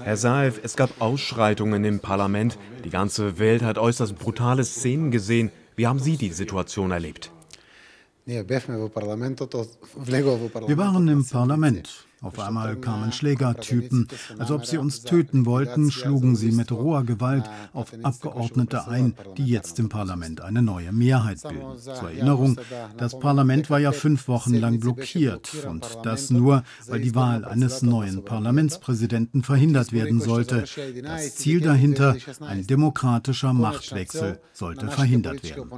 Herr Zaev, es gab Ausschreitungen im Parlament. Die ganze Welt hat äußerst brutale Szenen gesehen. Wie haben Sie die Situation erlebt? Wir waren im Parlament. Auf einmal kamen Schlägertypen. Als ob sie uns töten wollten, schlugen sie mit roher Gewalt auf Abgeordnete ein, die jetzt im Parlament eine neue Mehrheit bilden. Zur Erinnerung, das Parlament war ja 5 Wochen lang blockiert. Und das nur, weil die Wahl eines neuen Parlamentspräsidenten verhindert werden sollte. Das Ziel dahinter, ein demokratischer Machtwechsel, sollte verhindert werden.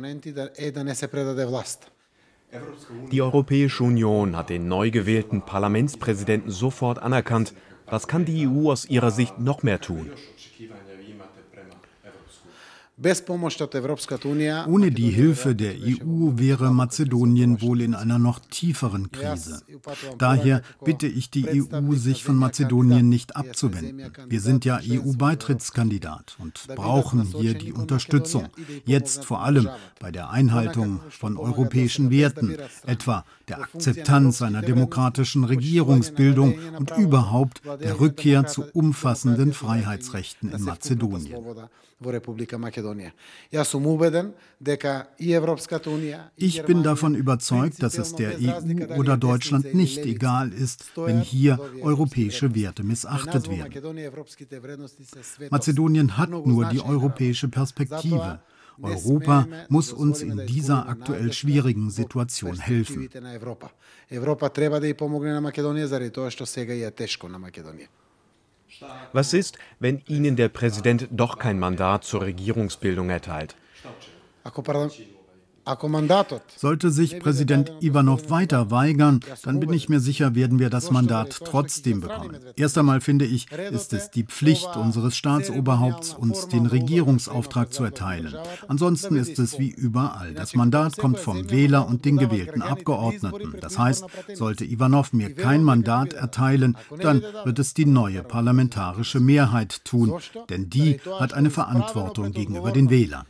Die Europäische Union hat den neu gewählten Parlamentspräsidenten sofort anerkannt. Was kann die EU aus Ihrer Sicht noch mehr tun? Ohne die Hilfe der EU wäre Mazedonien wohl in einer noch tieferen Krise. Daher bitte ich die EU, sich von Mazedonien nicht abzuwenden. Wir sind ja EU-Beitrittskandidat und brauchen hier die Unterstützung. Jetzt vor allem bei der Einhaltung von europäischen Werten, etwa der Akzeptanz einer demokratischen Regierungsbildung und überhaupt der Rückkehr zu umfassenden Freiheitsrechten in Mazedonien. Ich bin davon überzeugt, dass es der EU oder Deutschland nicht egal ist, wenn hier europäische Werte missachtet werden. Mazedonien hat nur die europäische Perspektive. Europa muss uns in dieser aktuell schwierigen Situation helfen. Was ist, wenn Ihnen der Präsident doch kein Mandat zur Regierungsbildung erteilt? Sollte sich Präsident Ivanov weiter weigern, dann bin ich mir sicher, werden wir das Mandat trotzdem bekommen. Erst einmal finde ich, ist es die Pflicht unseres Staatsoberhaupts, uns den Regierungsauftrag zu erteilen. Ansonsten ist es wie überall. Das Mandat kommt vom Wähler und den gewählten Abgeordneten. Das heißt, sollte Ivanov mir kein Mandat erteilen, dann wird es die neue parlamentarische Mehrheit tun, denn die hat eine Verantwortung gegenüber den Wählern.